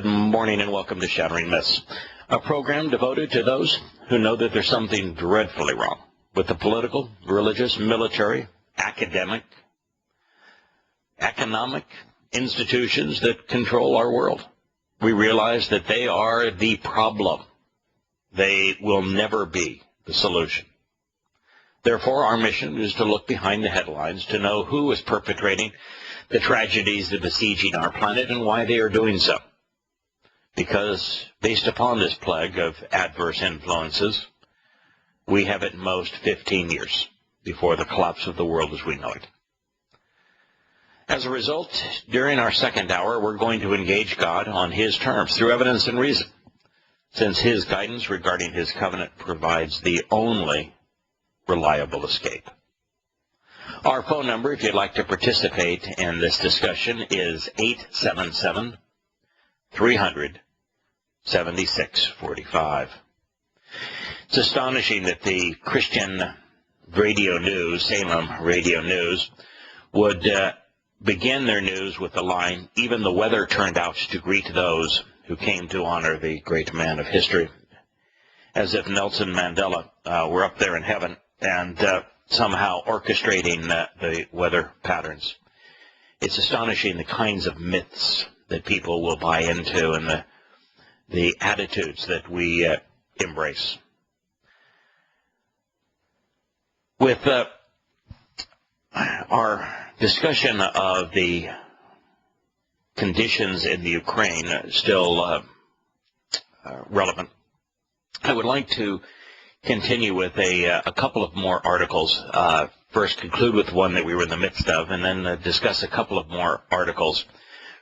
Good morning and welcome to Shattering Myths, a program devoted to those who know that there's something dreadfully wrong with the political, religious, military, academic, economic institutions that control our world. We realize that they are the problem. They will never be the solution. Therefore, our mission is to look behind the headlines to know who is perpetrating the tragedies that are besieging our planet and why they are doing so. Because based upon this plague of adverse influences, we have at most 15 years before the collapse of the world as we know it. As a result, during our second hour, we're going to engage God on His terms through evidence and reason, since His guidance regarding His covenant provides the only reliable escape. Our phone number, if you'd like to participate in this discussion, is 877-300-7645. It's astonishing that the Christian radio news, Salem Radio News, would begin their news with the line, "Even the weather turned out to greet those who came to honor the great man of history," as if Nelson Mandela were up there in heaven and somehow orchestrating the weather patterns. It's astonishing the kinds of myths that people will buy into and the attitudes that we embrace. With our discussion of the conditions in the Ukraine still relevant, I would like to continue with a couple of more articles. First, conclude with one that we were in the midst of, and then discuss a couple of more articles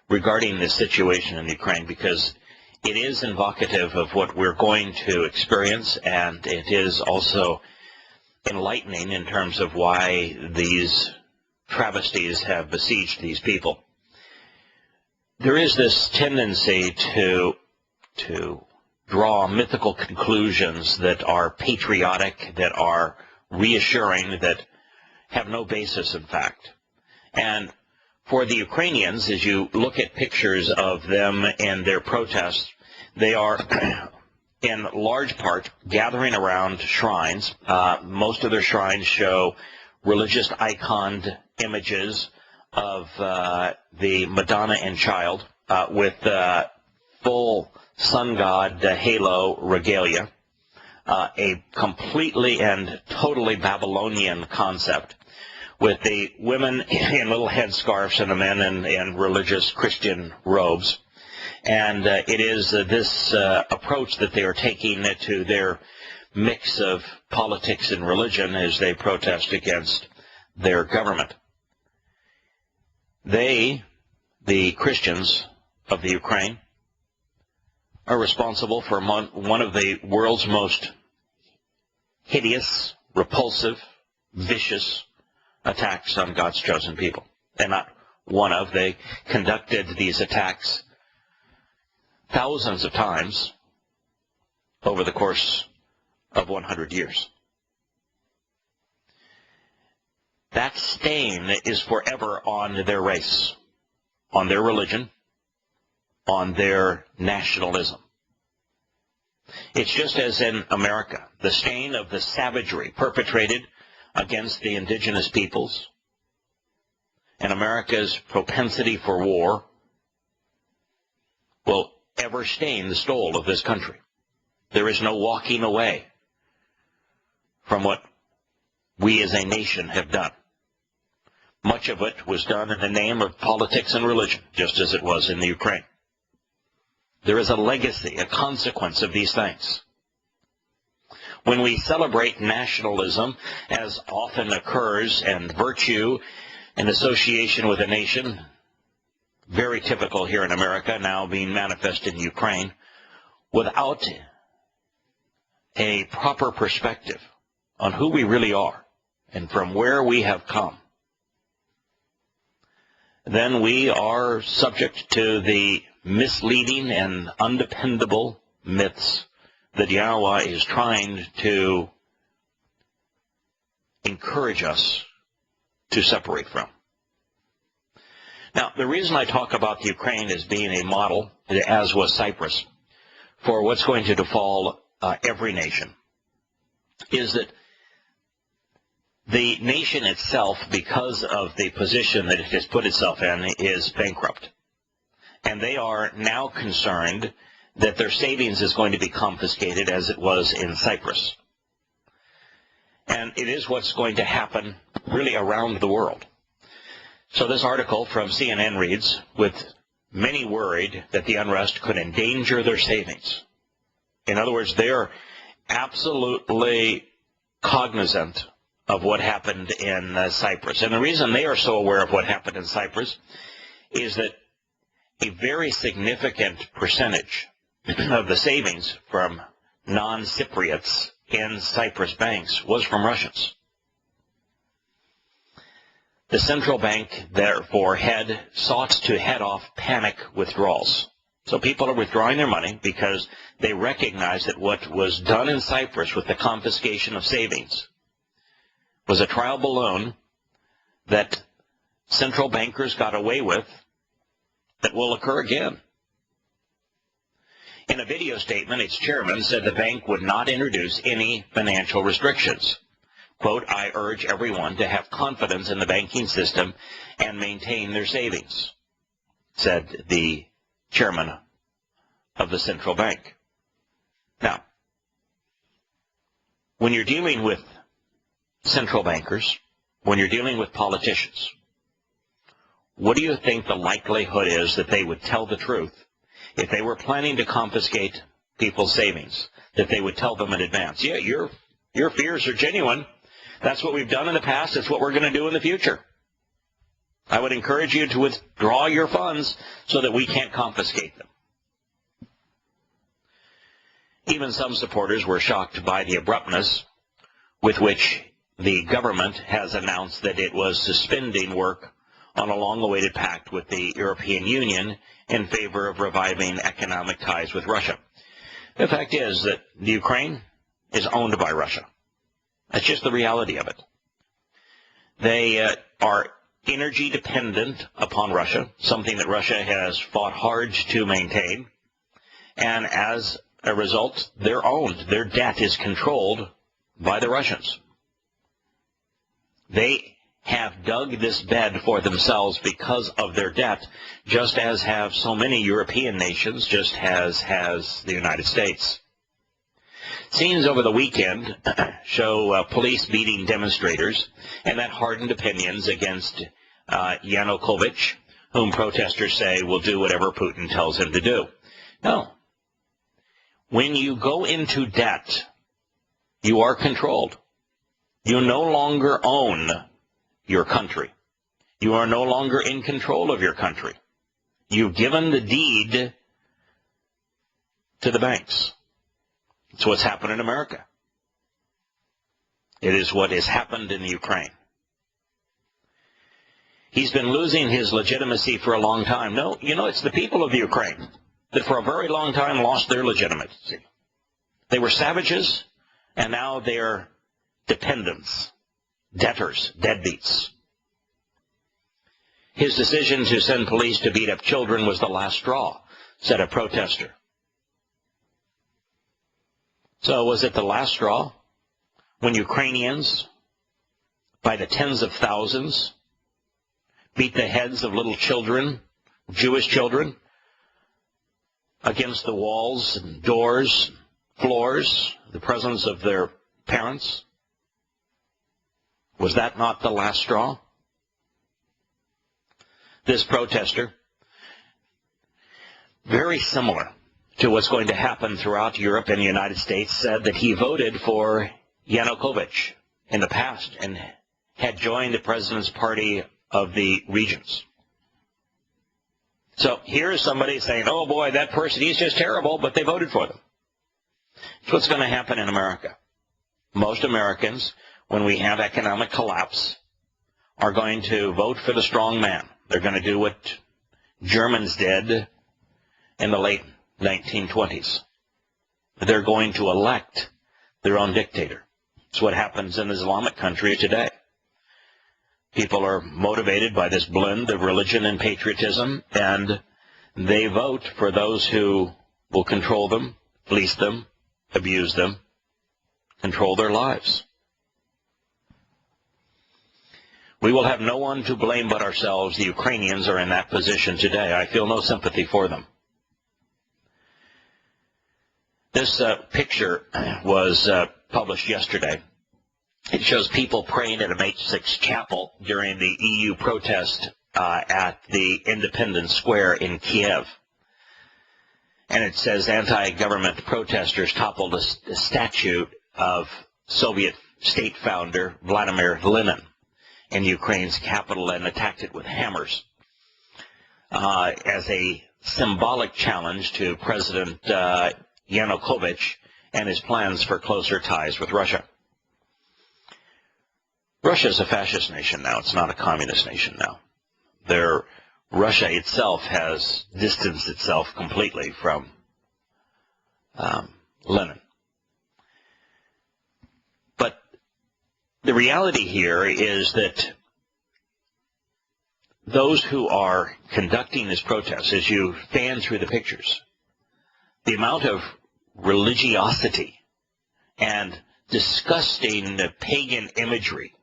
regarding this situation in Ukraine, because it is invocative of what we're going to experience, and it is also enlightening in terms of why these travesties have besieged these people. There is this tendency to draw mythical conclusions that are patriotic, that are reassuring, that have no basis in fact. And for the Ukrainians, as you look at pictures of them and their protests, they are in large part gathering around shrines. Most of their shrines show religious iconed images of the Madonna and Child with full sun god halo regalia, a completely and totally Babylonian concept, with the women in little headscarves and the men in religious Christian robes. And it is this approach that they are taking to their mix of politics and religion as they protest against their government. They, the Christians of the Ukraine, are responsible for one of the world's most hideous, repulsive, vicious attacks on God's chosen people. And not one of. They conducted these attacks thousands of times over the course of 100 years. That stain is forever on their race, on their religion, on their nationalism. It's just as in America, the stain of the savagery perpetrated against the indigenous peoples and America's propensity for war will ever stain the soul of this country. There is no walking away from what we as a nation have done. Much of it was done in the name of politics and religion, just as it was in the Ukraine. There is a legacy, a consequence of these things. When we celebrate nationalism, as often occurs, and virtue in association with a nation, very typical here in America, now being manifested in Ukraine, without a proper perspective on who we really are and from where we have come, then we are subject to the misleading and undependable myths that Yahowah is trying to encourage us to separate from. Now, the reason I talk about the Ukraine as being a model, as was Cyprus, for what's going to befall every nation, is that the nation itself, because of the position that it has put itself in, is bankrupt. And they are now concerned that their savings is going to be confiscated as it was in Cyprus. And it is what's going to happen really around the world. So this article from CNN reads, with many worried that the unrest could endanger their savings. In other words, they are absolutely cognizant of what happened in Cyprus. And the reason they are so aware of what happened in Cyprus is that a very significant percentage of the savings from non-Cypriots in Cyprus banks was from Russians. The central bank, therefore, had sought to head off panic withdrawals. So people are withdrawing their money because they recognize that what was done in Cyprus with the confiscation of savings was a trial balloon that central bankers got away with that will occur again. In a video statement, its chairman said the bank would not introduce any financial restrictions. Quote, I urge everyone to have confidence in the banking system and maintain their savings, said the chairman of the central bank. Now, when you're dealing with central bankers, when you're dealing with politicians, what do you think the likelihood is that they would tell the truth if they were planning to confiscate people's savings, that they would tell them in advance, yeah, your fears are genuine. That's what we've done in the past. It's what we're going to do in the future. I would encourage you to withdraw your funds so that we can't confiscate them. Even some supporters were shocked by the abruptness with which the government has announced that it was suspending work on a long-awaited pact with the European Union in favor of reviving economic ties with Russia. The fact is that the Ukraine is owned by Russia. That's just the reality of it. They are energy dependent upon Russia, something that Russia has fought hard to maintain. And as a result, they're owned. Their debt is controlled by the Russians. They have dug this bed for themselves because of their debt, just as have so many European nations, just as has the United States. Scenes over the weekend show police beating demonstrators, and that hardened opinions against Yanukovych, whom protesters say will do whatever Putin tells him to do. No. When you go into debt, you are controlled. You no longer own your country. You are no longer in control of your country. You've given the deed to the banks. It's what's happened in America. It is what has happened in the Ukraine. He's been losing his legitimacy for a long time. No, it's the people of the Ukraine that for a very long time lost their legitimacy. They were savages, and now they're dependents, debtors, deadbeats. His decision to send police to beat up children was the last straw, said a protester. So was it the last straw when Ukrainians, by the tens of thousands, beat the heads of little children, Jewish children, against the walls and doors, floors, the presence of their parents? Was that not the last straw? This protester, very similar to what's going to happen throughout Europe and the United States, said that he voted for Yanukovych in the past and had joined the president's party of the regions. So here's somebody saying, oh boy, that person, he's just terrible, but they voted for them. That's what's going to happen in America. Most Americans, when we have economic collapse, are going to vote for the strong man. They're going to do what Germans did in the late 1920s. They're going to elect their own dictator. It's what happens in Islamic countries today. People are motivated by this blend of religion and patriotism, and they vote for those who will control them, fleece them, abuse them, control their lives. We will have no one to blame but ourselves. The Ukrainians are in that position today. I feel no sympathy for them. This picture was published yesterday. It shows people praying at a Matrix chapel during the EU protest at the Independence Square in Kiev. And it says anti-government protesters toppled a statue of Soviet state founder Vladimir Lenin in Ukraine's capital and attacked it with hammers as a symbolic challenge to President Yanukovych and his plans for closer ties with Russia. Russia is a fascist nation now. It's not a communist nation now. Russia itself has distanced itself completely from Lenin. But the reality here is that those who are conducting this protest, as you fan through the pictures, the amount of religiosity and disgusting pagan imagery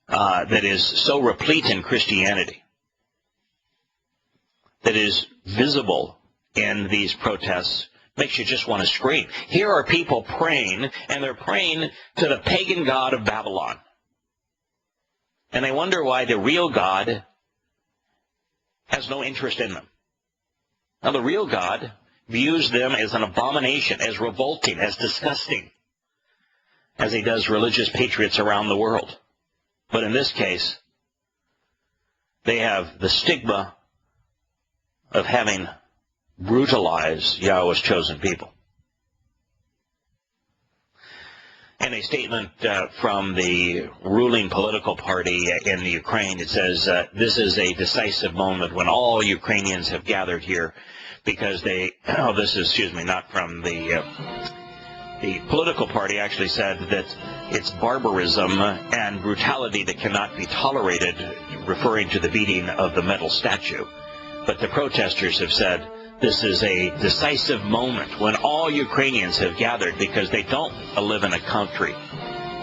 that is so replete in Christianity, that is visible in these protests, makes you just want to scream. Here are people praying, and they're praying to the pagan god of Babylon. And they wonder why the real God has no interest in them. Now, the real God views them as an abomination, as revolting, as disgusting, as he does religious patriots around the world. But in this case, they have the stigma of having brutalized Yahowah's chosen people. In a statement from the ruling political party in the Ukraine, it says, this is a decisive moment when all Ukrainians have gathered here because they, not from the political party actually said that it's barbarism and brutality that cannot be tolerated, referring to the beating of the metal statue. But the protesters have said this is a decisive moment when all Ukrainians have gathered because they don't live in a country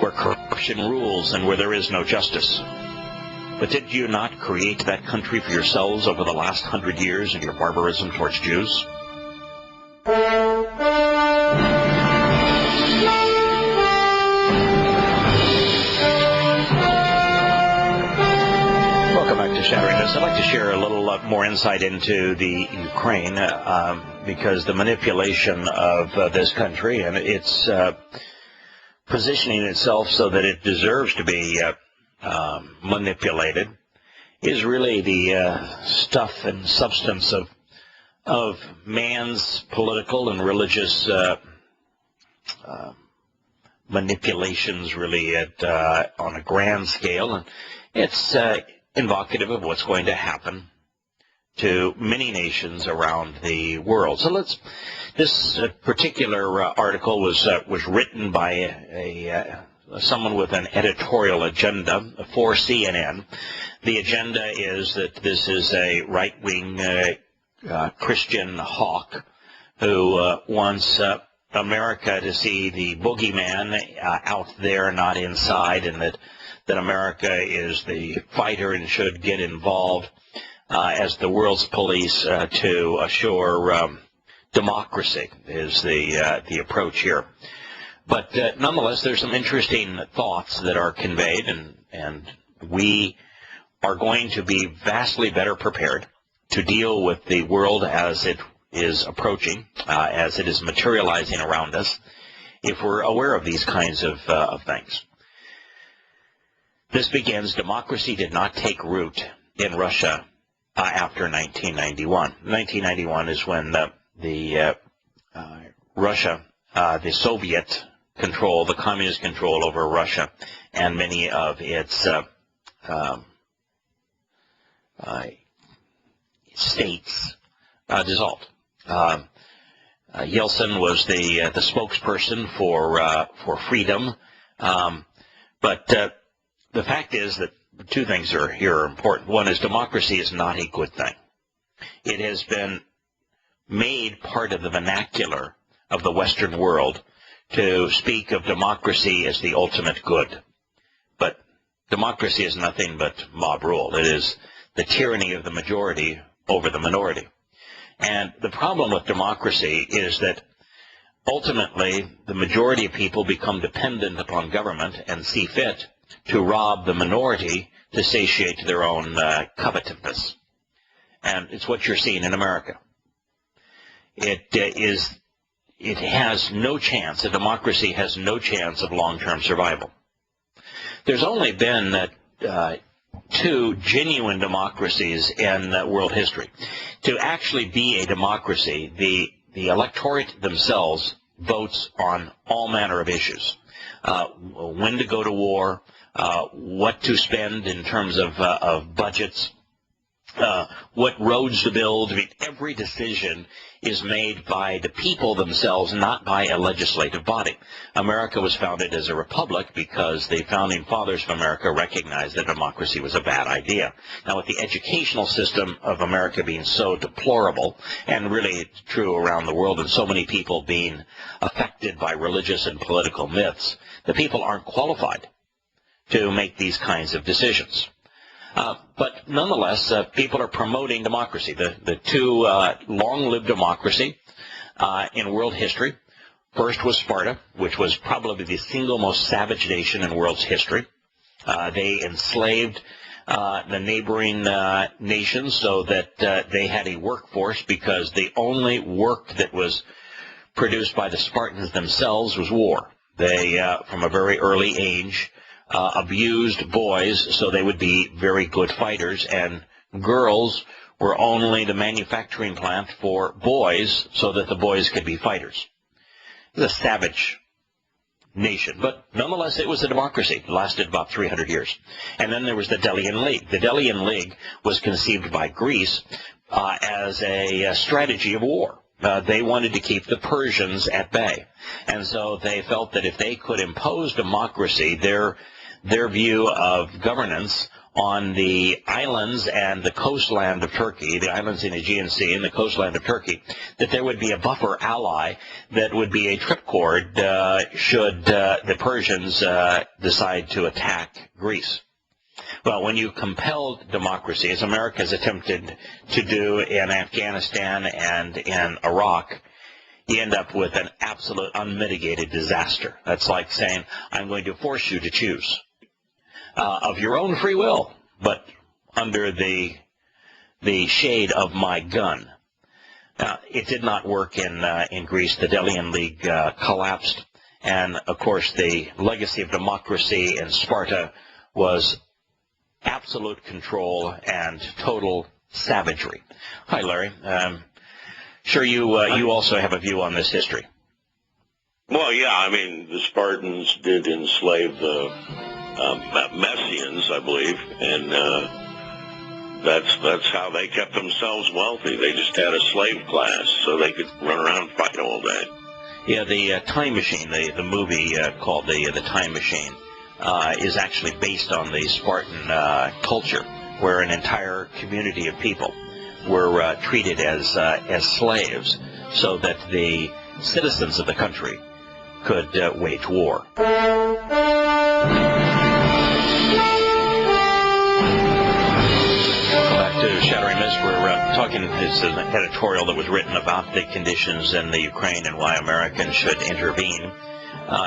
where corruption rules and where there is no justice. But did you not create that country for yourselves over the last 100 years in your barbarism towards Jews? Welcome back to Shattering Myths. I'd like to share a little more insight into the Ukraine because the manipulation of this country and its positioning itself so that it deserves to be manipulated is really the stuff and substance of man's political and religious manipulations, really on a grand scale, and it's evocative of what's going to happen to many nations around the world. So this particular article was written by someone with an editorial agenda for CNN. The agenda is that this is a right-wing Christian hawk who wants America to see the boogeyman out there, not inside, and that America is the fighter and should get involved as the world's police to assure democracy is the approach here. But nonetheless, there's some interesting thoughts that are conveyed, and we are going to be vastly better prepared to deal with the world as it is approaching, as it is materializing around us, if we're aware of these kinds of things. This begins, democracy did not take root in Russia after 1991. 1991 is when Russia, the Soviet control, the communist control over Russia, and many of its states dissolved. Yeltsin was the spokesperson for freedom, but the fact is that two things here are important. One is democracy is not a good thing. It has been made part of the vernacular of the Western world to speak of democracy as the ultimate good. But democracy is nothing but mob rule. It is the tyranny of the majority over the minority. And the problem with democracy is that ultimately the majority of people become dependent upon government and see fit to rob the minority to satiate their own covetousness. And it's what you're seeing in America. It has no chance, a democracy has no chance of long-term survival. There's only been two genuine democracies in world history. To actually be a democracy, the electorate themselves votes on all manner of issues. When to go to war, what to spend in terms of budgets, what roads to build. I mean, every decision is made by the people themselves, not by a legislative body. America was founded as a republic because the founding fathers of America recognized that democracy was a bad idea. Now, with the educational system of America being so deplorable, and really it's true around the world, and so many people being affected by religious and political myths, the people aren't qualified to make these kinds of decisions. But nonetheless, people are promoting democracy. The two long-lived democracy in world history. First was Sparta, which was probably the single most savage nation in world's history. They enslaved the neighboring nations so that they had a workforce, because the only work that was produced by the Spartans themselves was war. They, from a very early age, abused boys so they would be very good fighters, and girls were only the manufacturing plant for boys so that the boys could be fighters. It was a savage nation, but nonetheless it was a democracy. It lasted about 300 years. And then there was the Delian League. The Delian League was conceived by Greece as a strategy of war. They wanted to keep the Persians at bay. And so they felt that if they could impose democracy, their view of governance on the islands and the coastland of Turkey, the islands in the Aegean Sea and the coastland of Turkey, that there would be a buffer ally that would be a tripcord should the Persians decide to attack Greece. Well, when you compelled democracy, as America has attempted to do in Afghanistan and in Iraq, you end up with an absolute unmitigated disaster. That's like saying, I'm going to force you to choose of your own free will, but under the shade of my gun. It did not work in Greece. The Delian League collapsed, and of course the legacy of democracy in Sparta was absolute control and total savagery. Hi, Larry. Sure, you also have a view on this history. Well, yeah, I mean, the Spartans did enslave the Messians, I believe, and that's how they kept themselves wealthy. They just had a slave class, so they could run around and fight all day. Yeah, the Time Machine, the movie called the Time Machine, is actually based on the Spartan culture, where an entire community of people were treated as slaves, so that the citizens of the country could wage war. Shattering Myths. We're talking, it's an editorial that was written about the conditions in the Ukraine and why Americans should intervene.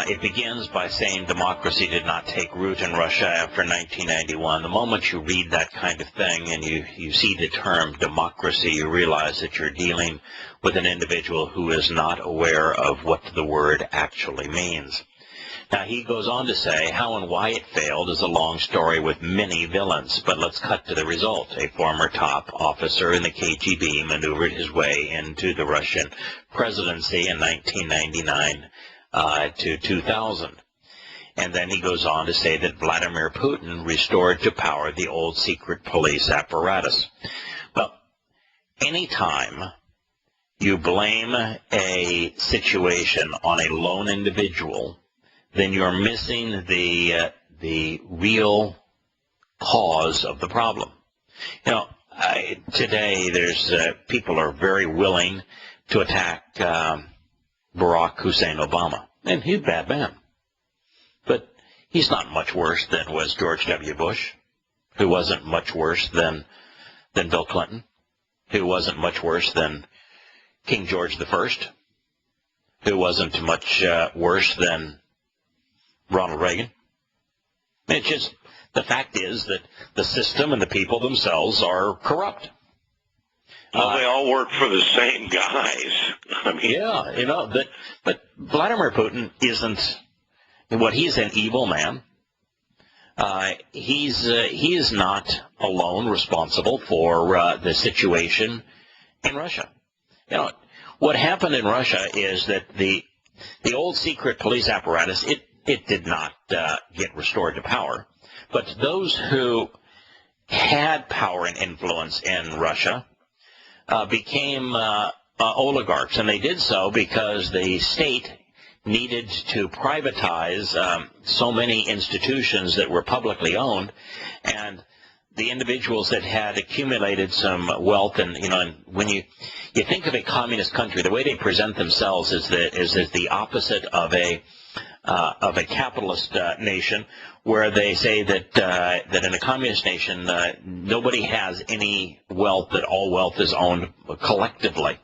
It begins by saying democracy did not take root in Russia after 1991. The moment you read that kind of thing and you see the term democracy, you realize that you're dealing with an individual who is not aware of what the word actually means. Now, he goes on to say how and why it failed is a long story with many villains, but let's cut to the result. A former top officer in the KGB maneuvered his way into the Russian presidency in 1999 to 2000. And then he goes on to say that Vladimir Putin restored to power the old secret police apparatus. Well, anytime you blame a situation on a lone individual, then you're missing the real cause of the problem. You know, today there's people are very willing to attack Barack Hussein Obama, and he's a bad man. But he's not much worse than was George W. Bush, who wasn't much worse than Bill Clinton, who wasn't much worse than King George I, who wasn't much worse than Ronald Reagan. It's just, the fact is that the system and the people themselves are corrupt. Well, they all work for the same guys. I mean, yeah, you know, but Vladimir Putin isn't, he's an evil man. He is not alone responsible for the situation in Russia. You know, what happened in Russia is that the old secret police apparatus, it did not get restored to power, but those who had power and influence in Russia became oligarchs, and they did so because the state needed to privatize so many institutions that were publicly owned, and the individuals that had accumulated some wealth, and you know, and when you think of a communist country, the way they present themselves is the opposite of a capitalist nation, where they say that in a communist nation nobody has any wealth, that all wealth is owned collectively.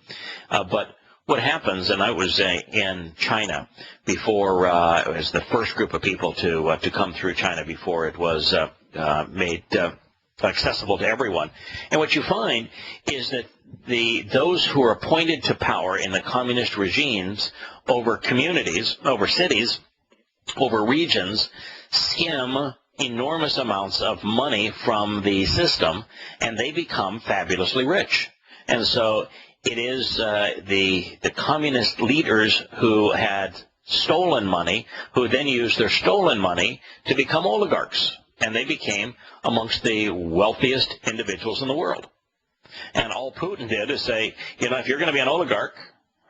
But what happens, and I was in China before, it was the first group of people to come through China before it was made accessible to everyone. And what you find is that those who are appointed to power in the communist regimes over communities, over cities, over regions, skim enormous amounts of money from the system, and they become fabulously rich. And so it is the communist leaders who had stolen money, who then used their stolen money to become oligarchs, and they became amongst the wealthiest individuals in the world. And all Putin did is say, you know, if you're going to be an oligarch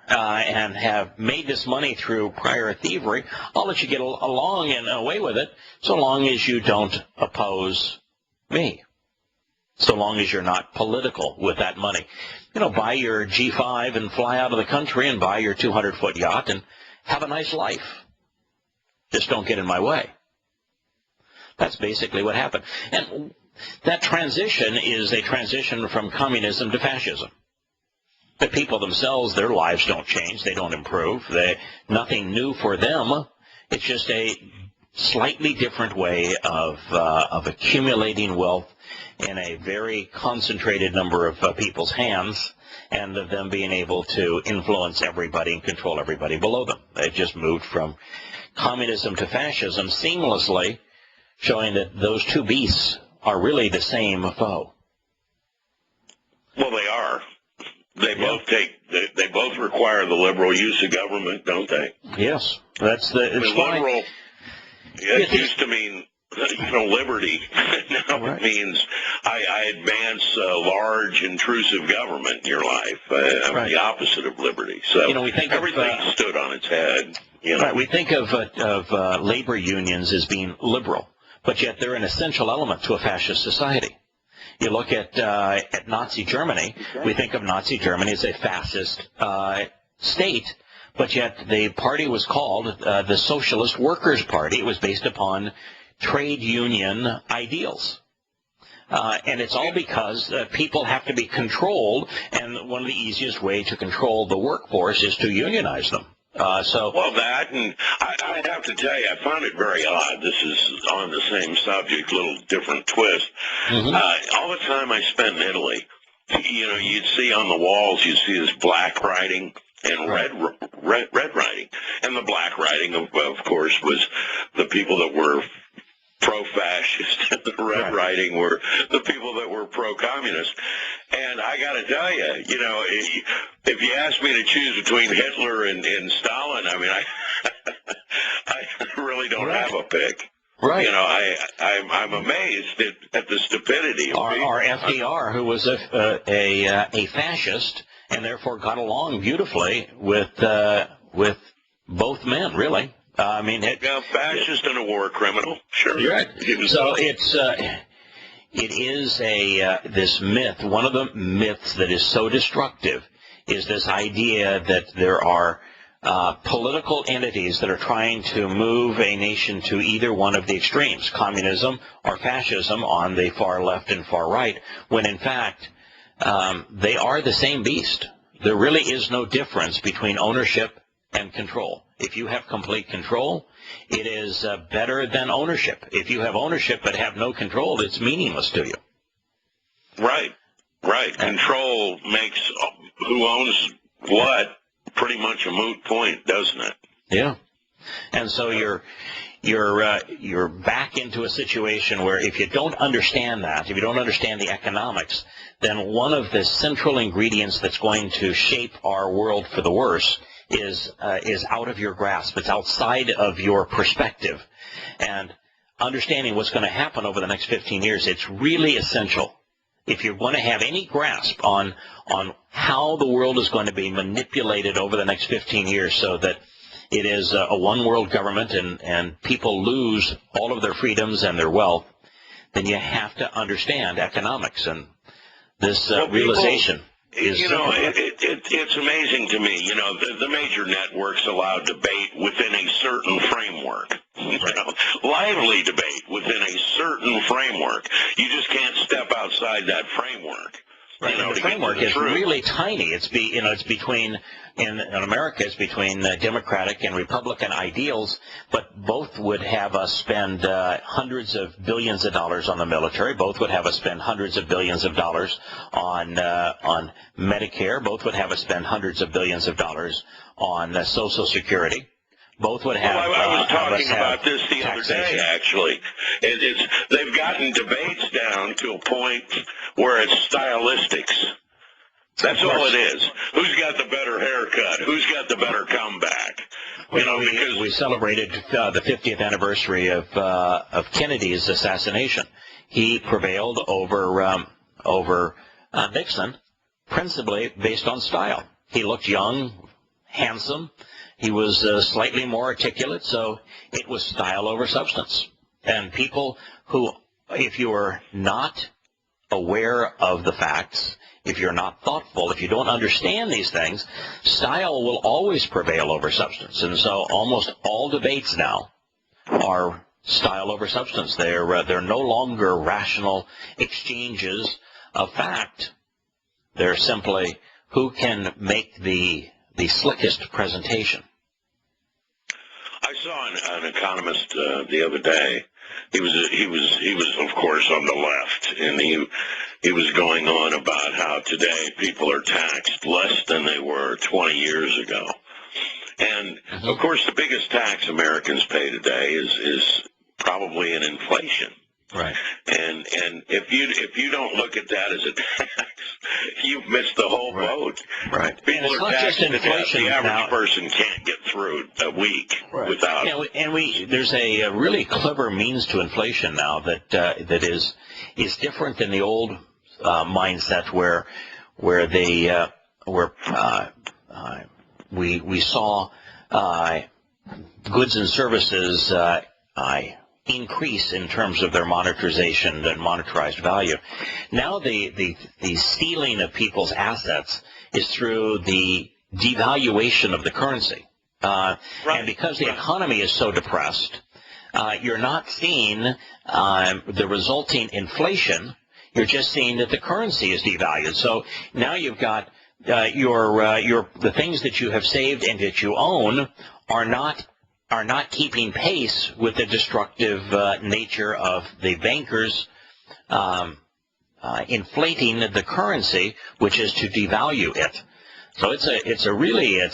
and have made this money through prior thievery, I'll let you get along and away with it, so long as you don't oppose me, so long as you're not political with that money. You know, buy your G5 and fly out of the country, and buy your 200-foot yacht and have a nice life. Just don't get in my way. That's basically what happened. And that transition is a transition from communism to fascism. The people themselves, their lives don't change. They don't improve. Nothing new for them. It's just a slightly different way of accumulating wealth in a very concentrated number of people's hands, and of them being able to influence everybody and control everybody below them. They've just moved from communism to fascism seamlessly, showing that those two beasts are really the same foe. Well, they are. They both require the liberal use of government, don't they? Yes, that's the. It's liberal. It used to mean, you know, liberty. Now right. It means I advance large, intrusive government in your life. I'm right. the opposite of liberty. So you know, we think everything stood on its head. You know? Right. We think of labor unions as being liberal, but yet they're an essential element to a fascist society. You look at Nazi Germany, we think of Nazi Germany as a fascist state, but yet the party was called the Socialist Workers' Party. It was based upon trade union ideals. And it's all because people have to be controlled, and one of the easiest ways to control the workforce is to unionize them. Well, that, and I have to tell you, I found it very odd. This is on the same subject, a little different twist. Mm-hmm. All the time I spent in Italy, you know, you'd see on the walls, you'd see this black writing and red writing. And the black writing, of course, was the people that were pro-fascist, and the red writing were the people that were pro-communist. And I got to tell you, you know, if you asked me to choose between Hitler and Stalin, I mean, I really don't have a pick. Right. You know, I'm amazed at the stupidity of people. Or FDR, who was a fascist, and therefore got along beautifully with both men, really. I mean, fascist and a war criminal, sure. You're right. So it is this myth. One of the myths that is so destructive is this idea that there are political entities that are trying to move a nation to either one of the extremes, communism or fascism on the far left and far right, when in fact they are the same beast. There really is no difference between ownership and control. If you have complete control, it is better than ownership. If you have ownership but have no control, it's meaningless to you. Right, right. Control makes who owns what pretty much a moot point, doesn't it? Yeah. And so you're back into a situation where if you don't understand that, if you don't understand the economics, then one of the central ingredients that's going to shape our world for the worse is out of your grasp. It's outside of your perspective. And understanding what's going to happen over the next 15 years, it's really essential. If you're going to have any grasp on how the world is going to be manipulated over the next 15 years so that it is a one-world government and people lose all of their freedoms and their wealth, then you have to understand economics. And this realization is... It's amazing to me. The major networks allow debate within a certain framework. Lively debate within a certain framework. You just can't step outside that framework. Right. The framework is really tiny. It's between in America, it's between Democratic and Republican ideals, but both would have us spend hundreds of billions of dollars on the military. Both would have us spend hundreds of billions of dollars on Medicare. Both would have us spend hundreds of billions of dollars on Social Security. Both would have. Well, I was talking about this the other day, actually. They've gotten debates down to a point where it's stylistics. That's all it is. Who's got the better haircut? Who's got the better comeback? Because we celebrated the 50th anniversary of Kennedy's assassination. He prevailed over Nixon, principally based on style. He looked young, handsome. He was slightly more articulate, so it was style over substance. And people who, if you are not aware of the facts, if you're not thoughtful, if you don't understand these things, style will always prevail over substance. And so almost all debates now are style over substance. They're no longer rational exchanges of fact. They're simply who can make the slickest presentation. I saw an economist the other day. He was of course on the left, and he was going on about how today people are taxed less than they were 20 years ago. And of course the biggest tax Americans pay today is probably in inflation. Right. And if you don't look at that as a tax, you've missed the whole boat. Right. People and are taxed to death. The average now, person can't get through a week without. There's a really clever means to inflation now that is different than the old mindset where we saw goods and services increase in terms of their monetization and monetized value. Now the stealing of people's assets is through the devaluation of the currency. And because the economy is so depressed, you're not seeing the resulting inflation. You're just seeing that the currency is devalued. So now you've got the things that you have saved and that you own are not keeping pace with the destructive nature of the bankers inflating the currency, which is to devalue it. So it's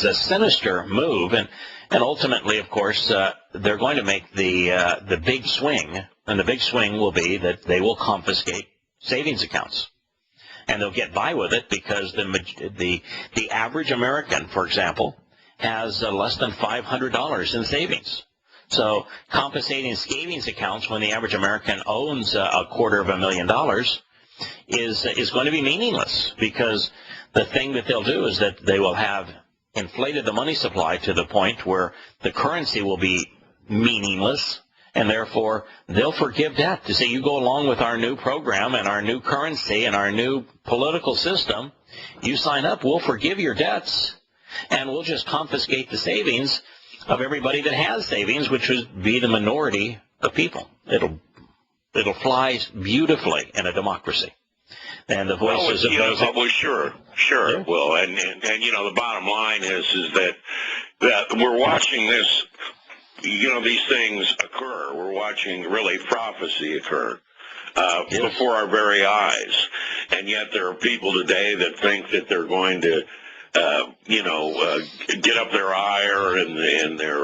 a sinister move, and ultimately, of course, they're going to make the big swing, and the big swing will be that they will confiscate savings accounts. And they'll get by with it because the average American, for example, has less than $500 in savings. So compensating savings accounts when the average American owns $250,000 is going to be meaningless, because the thing that they'll do is that they will have inflated the money supply to the point where the currency will be meaningless, and therefore they'll forgive debt. To say, you go along with our new program and our new currency and our new political system, you sign up, we'll forgive your debts, and we'll just confiscate the savings of everybody that has savings, which would be the minority of people. It'll fly beautifully in a democracy. And the voices of those... Well, sure Yeah. it will. And the bottom line is that we're watching this, these things occur. We're watching, really, prophecy occur before our very eyes. And yet there are people today that think that they're going to, get up their ire and their,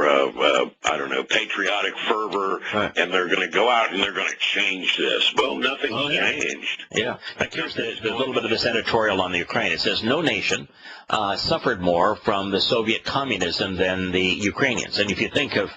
patriotic fervor, right, and they're going to go out and they're going to change this. Well, nothing's changed. Yeah. Here's the little bit of this editorial on the Ukraine. It says, no nation suffered more from the Soviet communism than the Ukrainians. And if you think of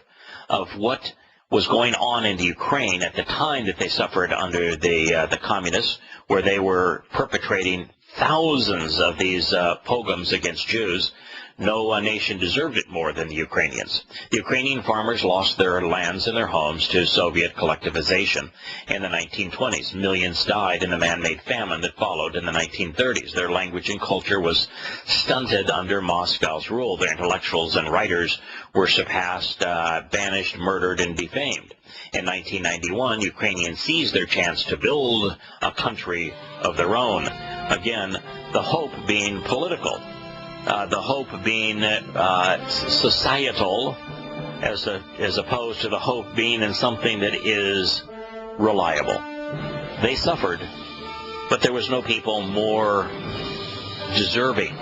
what was going on in the Ukraine at the time that they suffered under the communists, where they were perpetrating thousands of these pogroms against Jews, no nation deserved it more than the Ukrainians. The Ukrainian farmers lost their lands and their homes to Soviet collectivization in the 1920s. Millions died in the man-made famine that followed in the 1930s. Their language and culture was stunted under Moscow's rule. Their intellectuals and writers were surpassed, banished, murdered, and defamed. In 1991, Ukrainians seized their chance to build a country of their own. Again, the hope being political, the hope being societal, as opposed to the hope being in something that is reliable. They suffered, but there was no people more deserving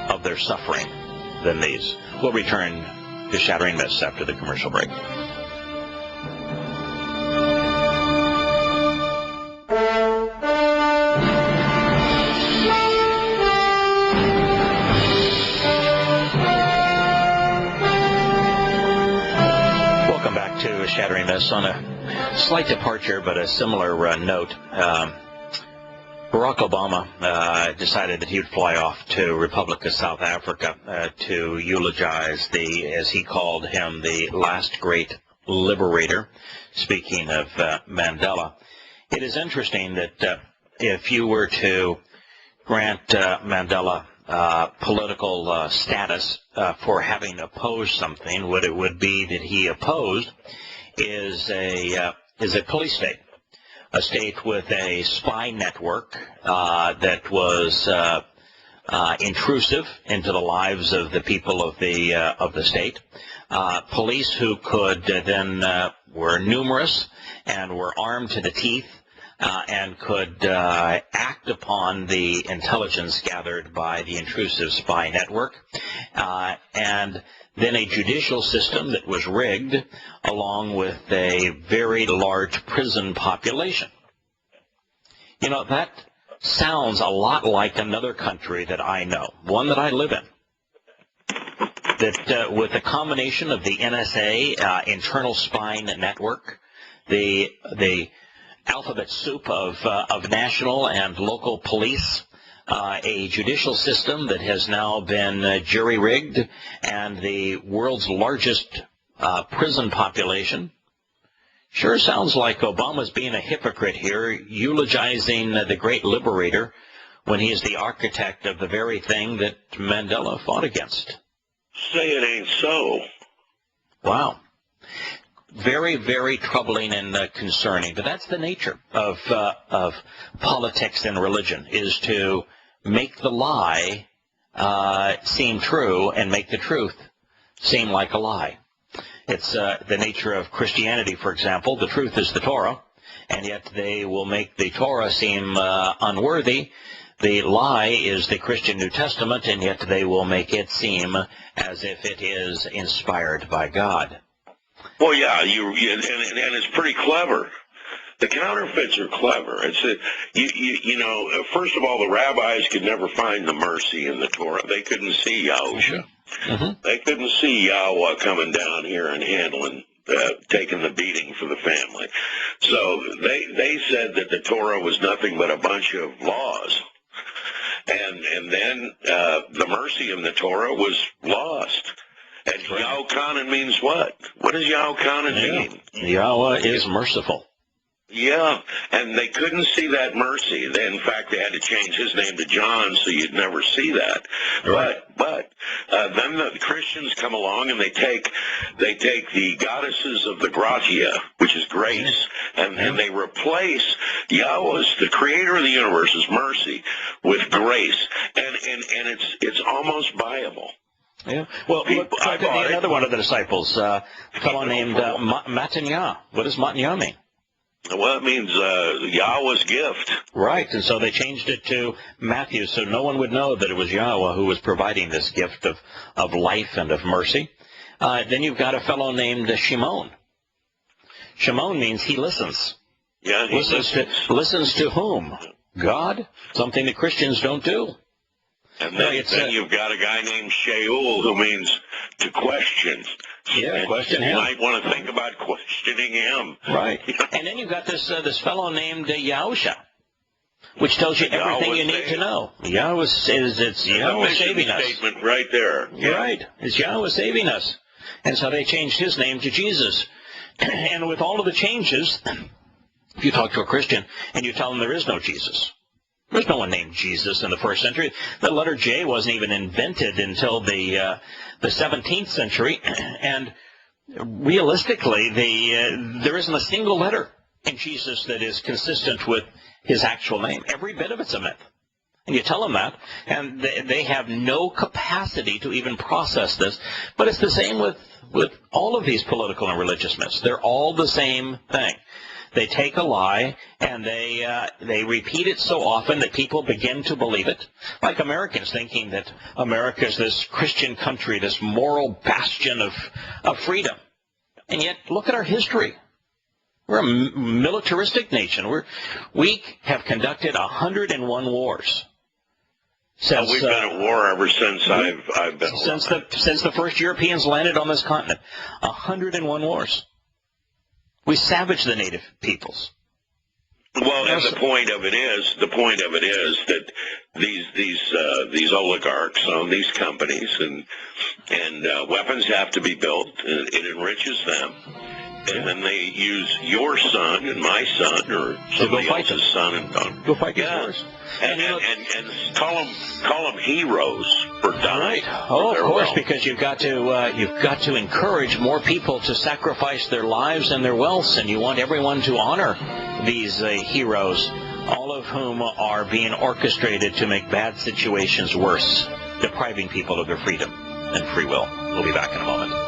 of their suffering than these. We'll return to Shattering Myths after the commercial break. Shattering Myths. On a slight departure, but a similar note, Barack Obama decided that he would fly off to Republic of South Africa to eulogize as he called him, the last great liberator, speaking of Mandela. It is interesting that if you were to grant Mandela political status for having opposed something, what it would be that he opposed is a police state, a state with a spy network that was intrusive into the lives of the people of the state. Police who could then were numerous and were armed to the teeth and could act upon the intelligence gathered by the intrusive spy network, and then a judicial system that was rigged, along with a very large prison population. That sounds a lot like another country that I know, one that I live in, that with a combination of the NSA, internal spying network, the alphabet soup of national and local police, a judicial system that has now been jury-rigged, and the world's largest prison population. Sure sounds like Obama's being a hypocrite here, eulogizing the great liberator when he is the architect of the very thing that Mandela fought against. Say it ain't so. Wow. Very, very troubling and concerning. But that's the nature of politics and religion, is to make the lie seem true and make the truth seem like a lie. It's the nature of Christianity, for example. The truth is the Torah, and yet they will make the Torah seem unworthy. The lie is the Christian New Testament, and yet they will make it seem as if it is inspired by God. Well, yeah, and it's pretty clever. The counterfeits are clever. It's first of all, the rabbis could never find the mercy in the Torah. They couldn't see Yahusha. Mm-hmm. They couldn't see Yahowah coming down here and handling, taking the beating for the family. So they said that the Torah was nothing but a bunch of laws. And then the mercy in the Torah was lost. And Yahuwah means what? What does Yahuwah mean? Yahweh is merciful. Yeah, and they couldn't see that mercy. In fact, they had to change his name to John, so you'd never see that. Right. But then the Christians come along and they take the goddesses of the gratia, which is grace, and they replace Yahweh's, the creator of the universe, is mercy, with grace, and it's almost viable. Yeah. Well, look, another one of the disciples, a fellow named Matanya. What does Matanya mean? Well, it means Yahweh's gift. Right, and so they changed it to Matthew, so no one would know that it was Yahweh who was providing this gift of life and of mercy. Then you've got a fellow named Shimon. Shimon means he listens. Yeah, he listens to whom? God, something that Christians don't do. And then you've got a guy named Sheol, who means to question. Yeah, question him. You might want to think about questioning him. Right. And then you've got this fellow named Yahusha, which tells you everything you need to know. Yahweh says it's Yahweh saving us. Statement right there. Yeah. Right. It's Yahweh saving us. And so they changed his name to Jesus. And with all of the changes, if you talk to a Christian and you tell them there is no Jesus, there's no one named Jesus in the first century. The letter J wasn't even invented until the 17th century, and realistically, there isn't a single letter in Jesus that is consistent with his actual name. Every bit of it's a myth. And you tell them that, and they have no capacity to even process this. But it's the same with all of these political and religious myths. They're all the same thing. They take a lie, and they repeat it so often that people begin to believe it. Like Americans thinking that America is this Christian country, this moral bastion of freedom. And yet, look at our history. We're a militaristic nation. We have conducted 101 wars. We've been at war ever since I've been alive. Since the first Europeans landed on this continent. 101 wars. We savaged the native peoples. Well, and the point of it is that these oligarchs own these companies, and weapons have to be built, and it enriches them. And then they use your son and my son or somebody else's son and go fight these wars. And call them heroes for dying. Oh, of course, because you've got to encourage more people to sacrifice their lives and their wealth, and you want everyone to honor these heroes, all of whom are being orchestrated to make bad situations worse, depriving people of their freedom and free will. We'll be back in a moment.